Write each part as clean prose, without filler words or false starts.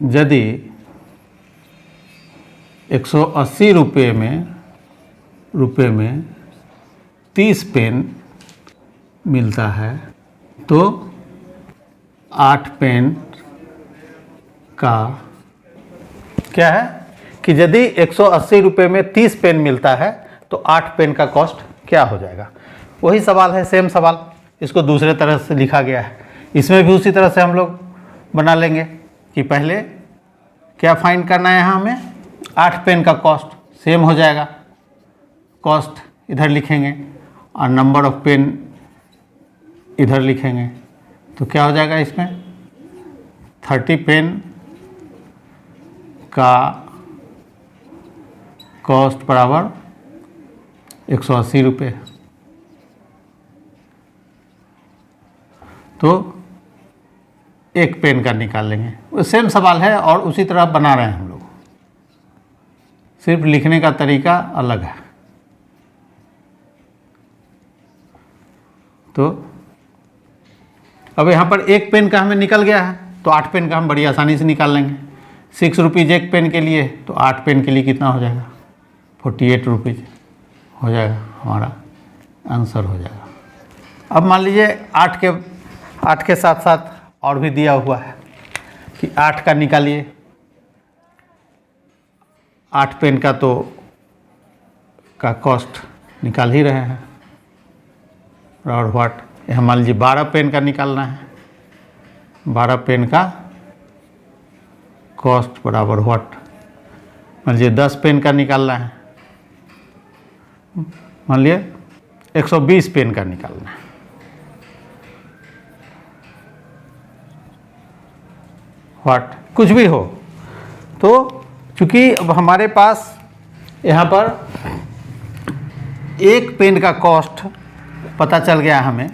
यदि 180 रुपये में 30 पेन मिलता है तो 8 पेन का क्या है कि यदि 180 रुपये में 30 पेन मिलता है तो 8 पेन का कॉस्ट क्या हो जाएगा। वही सवाल है, सेम सवाल, इसको दूसरे तरह से लिखा गया है। इसमें भी उसी तरह से हम लोग बना लेंगे कि पहले क्या फाइंड करना है यहाँ हमें, 8 पेन का कॉस्ट सेम हो जाएगा, कॉस्ट इधर लिखेंगे और नंबर ऑफ पेन इधर लिखेंगे तो क्या हो जाएगा इसमें 30 पेन का कॉस्ट बराबर 180 रुपये। तो एक पेन का निकाल लेंगे, वो सेम सवाल है और उसी तरह बना रहे हैं हम लोग, सिर्फ लिखने का तरीका अलग है। तो अब यहाँ पर एक पेन का हमें निकल गया है तो 8 पेन का हम बड़ी आसानी से निकाल लेंगे। 6 रुपीज़ एक पेन के लिए तो 8 पेन के लिए कितना हो जाएगा, 48 रुपीज़ हो जाएगा, हमारा आंसर हो जाएगा। अब मान लीजिए 8 के साथ साथ और भी दिया हुआ है कि 8 का निकालिए, 8 पेन का तो का कॉस्ट निकाल ही रहे हैं और व्हाट, यहाँ मान लीजिए 12 पेन का निकालना है, 12 पेन का कॉस्ट बराबर व्हाट, मान लीजिए 10 पेन का निकालना है, मान लीजिए 120 पेन का निकालना है। व्हाट कुछ भी हो, तो चूँकि अब हमारे पास यहाँ पर एक पेन का कॉस्ट पता चल गया हमें,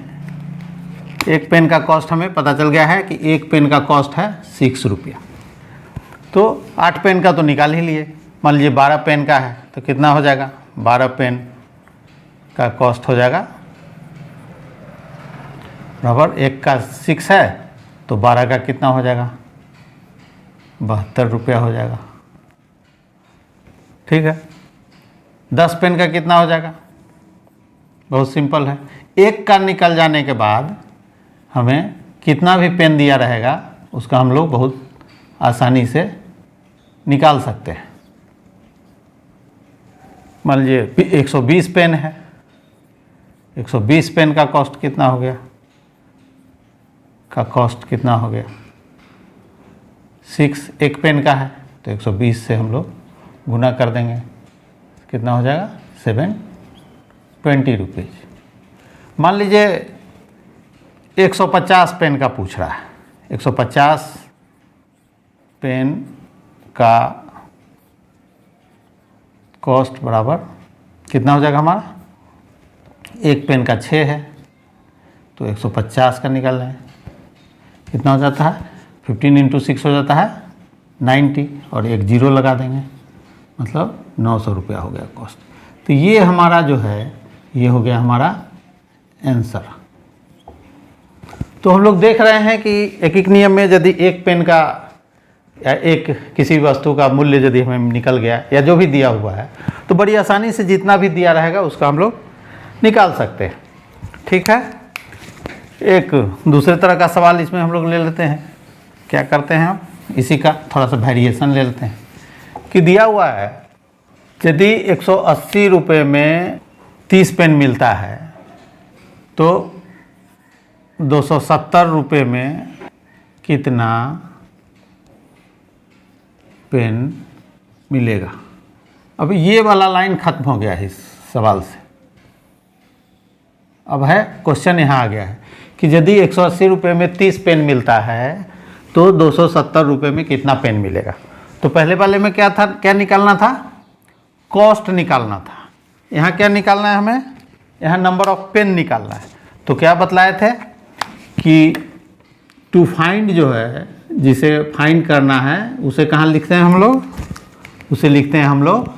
एक पेन का कॉस्ट हमें पता चल गया है कि एक पेन का कॉस्ट है 6 रुपया। तो 8 पेन का तो निकाल ही लिए, मान लीजिए 12 पेन का है तो कितना हो जाएगा, 12 पेन का कॉस्ट हो जाएगा बराबर, एक का 6 है तो 12 का कितना हो जाएगा, 72 रुपया हो जाएगा। ठीक है, 10 पेन का कितना हो जाएगा, बहुत सिंपल है, एक का निकल जाने के बाद हमें कितना भी पेन दिया रहेगा उसका हम लोग बहुत आसानी से निकाल सकते हैं। मान लीजिए 120 पेन है, 120 पेन का कॉस्ट कितना हो गया, का कॉस्ट कितना हो गया, 6 एक पेन का है तो 120 से हम लोग गुना कर देंगे, कितना हो जाएगा 720 रुपीज़। मान लीजिए 150 पेन का पूछ रहा है, 150 पेन का कॉस्ट बराबर कितना हो जाएगा हमारा, एक पेन का 6 है तो 150 का निकालना है, कितना हो जाता है 15 × 6 हो जाता है 90 और एक जीरो लगा देंगे, मतलब 900 रुपया हो गया कॉस्ट। तो ये हमारा जो है ये हो गया हमारा आंसर। तो हम लोग देख रहे हैं कि एक एक नियम में यदि एक पेन का या एक किसी वस्तु का मूल्य यदि हमें निकल गया या जो भी दिया हुआ है तो बड़ी आसानी से जितना भी दिया रहेगा उसका हम लोग निकाल सकते हैं। ठीक है, एक दूसरे तरह का सवाल इसमें हम लोग ले लेते हैं। क्या करते हैं हम, इसी का थोड़ा सा वेरिएशन ले लेते हैं कि दिया हुआ है यदि 180 रुपये में 30 पेन मिलता है तो 270 रुपये में कितना पेन मिलेगा। अब ये वाला लाइन खत्म हो गया है इस सवाल से। अब है क्वेश्चन यहाँ आ गया है कि यदि 180 रुपये में 30 पेन मिलता है तो 270 रुपये में कितना पेन मिलेगा। तो पहले वाले में क्या था, क्या निकालना था, कॉस्ट निकालना था। यहाँ क्या निकालना है हमें, यहाँ नंबर ऑफ पेन निकालना है। तो क्या बतलाए थे कि टू फाइंड जो है, जिसे फाइंड करना है उसे कहाँ लिखते हैं हम लोग, उसे लिखते हैं हम लोग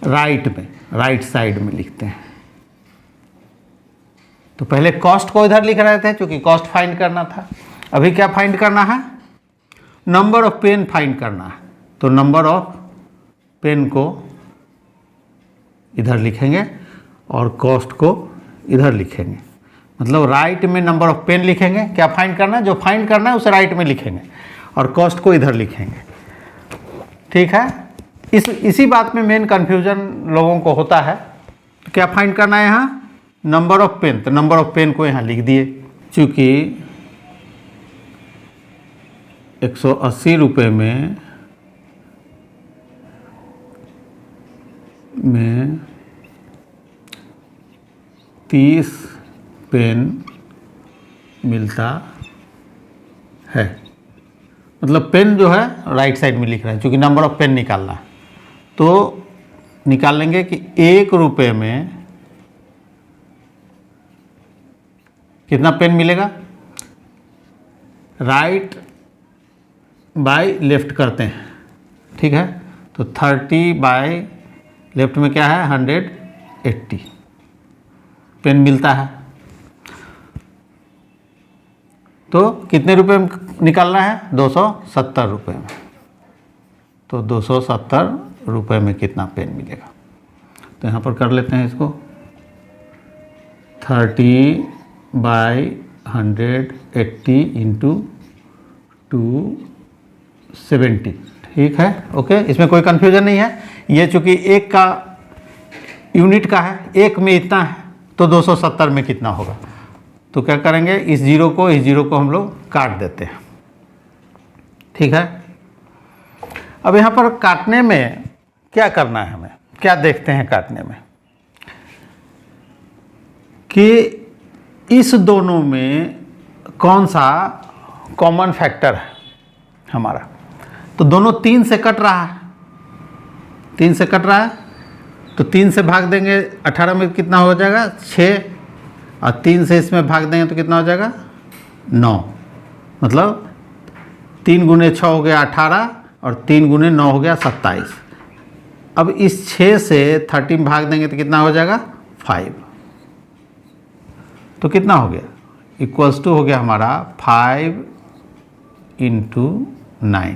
राइट में, राइट साइड में लिखते हैं। तो पहले कॉस्ट को इधर लिख रहे थे क्योंकि कॉस्ट फाइंड करना था। अभी क्या फाइंड करना है, नंबर ऑफ पेन फाइंड करना है, तो नंबर ऑफ पेन को इधर लिखेंगे और कॉस्ट को इधर लिखेंगे। मतलब राइट में नंबर ऑफ पेन लिखेंगे, क्या फाइंड करना है, जो फाइंड करना है उसे राइट में लिखेंगे और कॉस्ट को इधर लिखेंगे। ठीक है, इसी बात में मेन कन्फ्यूजन लोगों को होता है। तो क्या फाइंड करना है यहाँ, नंबर ऑफ पेन, तो नंबर ऑफ पेन को यहाँ लिख दिए। चूँकि 180 रुपये में 30 पेन मिलता है, मतलब पेन जो है राइट साइड में लिख रहे हैं, क्योंकि नंबर ऑफ पेन निकालना है। तो निकाल लेंगे कि 1 रुपये में कितना पेन मिलेगा, राइट बाय लेफ्ट करते हैं। ठीक है, तो 30 बाय लेफ्ट में क्या है 180 पेन मिलता है। तो कितने रुपए में निकालना है, 270 रुपये में। तो 270 रुपये में कितना पेन मिलेगा, तो यहाँ पर कर लेते हैं इसको 30 बाय 180 इंटू 270। ठीक है, ओके, इसमें कोई कन्फ्यूजन नहीं है। ये चूँकि एक का यूनिट का है, एक में इतना है, तो 270 में कितना होगा, तो क्या करेंगे, इस जीरो को हम लोग काट देते हैं। ठीक है, अब यहाँ पर काटने में क्या करना है, हमें क्या देखते हैं काटने में, कि इस दोनों में कौन सा कॉमन फैक्टर है हमारा। तो दोनों 3 से कट रहा है, 3 से कट रहा है, तो 3 से भाग देंगे 18 में कितना हो जाएगा 6, और 3 से इसमें भाग देंगे तो कितना हो जाएगा 9। मतलब 3 गुने 6 हो गया 18 और 3 गुने 9 हो गया 27। अब इस 6 से 30 में भाग देंगे तो कितना हो जाएगा 5। तो कितना हो गया, इक्वल्स टू हो गया हमारा 5 इंटू 9,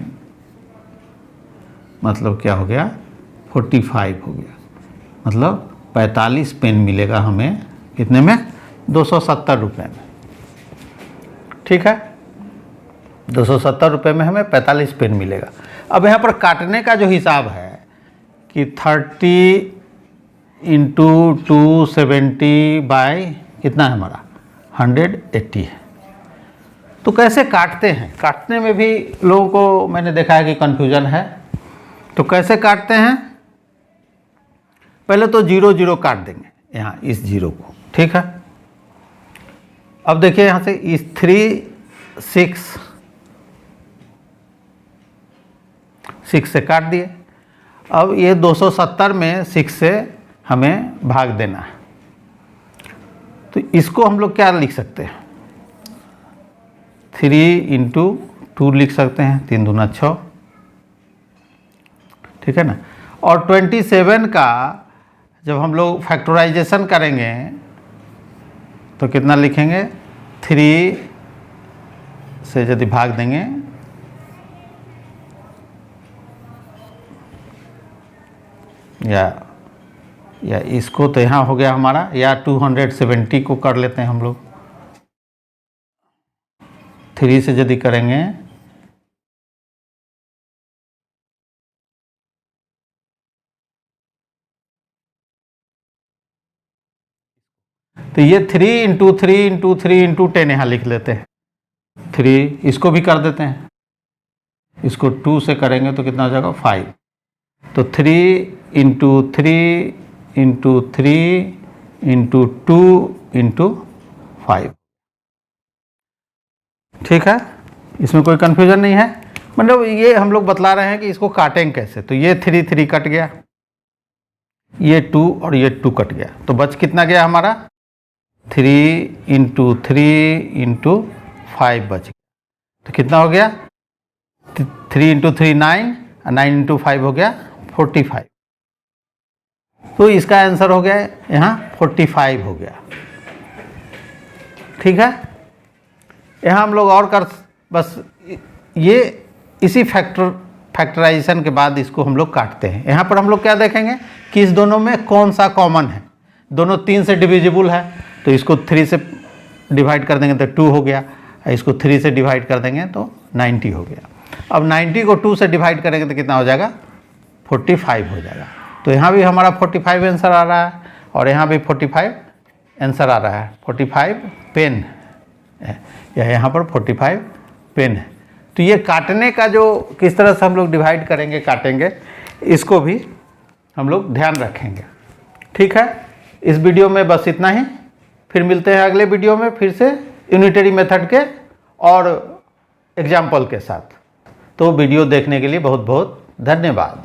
मतलब क्या हो गया 45 हो गया। मतलब 45 पेन मिलेगा हमें, कितने में 270 रुपये में। ठीक है, 270 रुपये में हमें 45 पेन मिलेगा। अब यहाँ पर काटने का जो हिसाब है कि 30 इंटू 270 बाय कितना है हमारा 180 है। तो कैसे काटते हैं, काटने में भी लोगों को मैंने देखा है कि कन्फ्यूजन है। तो कैसे काटते हैं, पहले तो 0 0 काट देंगे यहाँ इस 0 को। ठीक है, अब देखिए यहाँ से इस 3 6 से काट दिए। अब ये 270 में 6 से हमें भाग देना है, तो इसको हम लोग क्या लिख सकते हैं, 3 इंटू 2 लिख सकते हैं, 3 दूना 6। ठीक है ना, और 27 का जब हम लोग फैक्टराइजेशन करेंगे तो कितना लिखेंगे, 3 से यदि भाग देंगे या इसको, तो यहाँ हो गया हमारा, या 270 को कर लेते हैं हम लोग, 3 से यदि करेंगे तो ये 3 इंटू 3 इंटू 3 इंटू 10 यहाँ लिख लेते हैं। 3 इसको भी कर देते हैं, इसको 2 से करेंगे तो कितना हो जाएगा 5। तो 3 इंटू 3 इंटू 3 इंटू 2 इंटू 5। ठीक है, इसमें कोई कन्फ्यूजन नहीं है। मतलब ये हम लोग बतला रहे हैं कि इसको काटेंगे कैसे। तो ये 3 कट गया, ये 2 और ये 2 कट गया, तो बच कितना गया हमारा 3 इंटू 3 इंटू 5 बच गया। तो कितना हो गया 3 इंटू 3 9 और 9 इंटू 5 हो गया 45। तो इसका आंसर हो गया यहाँ 45 हो गया। ठीक है, यहाँ हम लोग और कर, बस ये इसी फैक्टराइजेशन के बाद इसको हम लोग काटते हैं। यहाँ पर हम लोग क्या देखेंगे कि इस दोनों में कौन सा कॉमन है। दोनों 3 से डिविजिबल है, तो इसको 3 से डिवाइड कर देंगे तो 2 हो गया, इसको 3 से डिवाइड कर देंगे तो 90 हो गया। अब 90 को 2 से डिवाइड करेंगे तो कितना हो जाएगा, 45 हो जाएगा। तो यहाँ भी हमारा 45 आंसर आ रहा है और यहाँ भी 45 आंसर आ रहा है। 45 पेन है, या यहाँ पर 45 पेन है। तो ये काटने का जो किस तरह से हम लोग डिवाइड करेंगे, काटेंगे, इसको भी हम लोग ध्यान रखेंगे। ठीक है, इस वीडियो में बस इतना ही। फिर मिलते हैं अगले वीडियो में फिर से यूनिटरी मेथड के और एग्जाम्पल के साथ। तो वीडियो देखने के लिए बहुत बहुत धन्यवाद।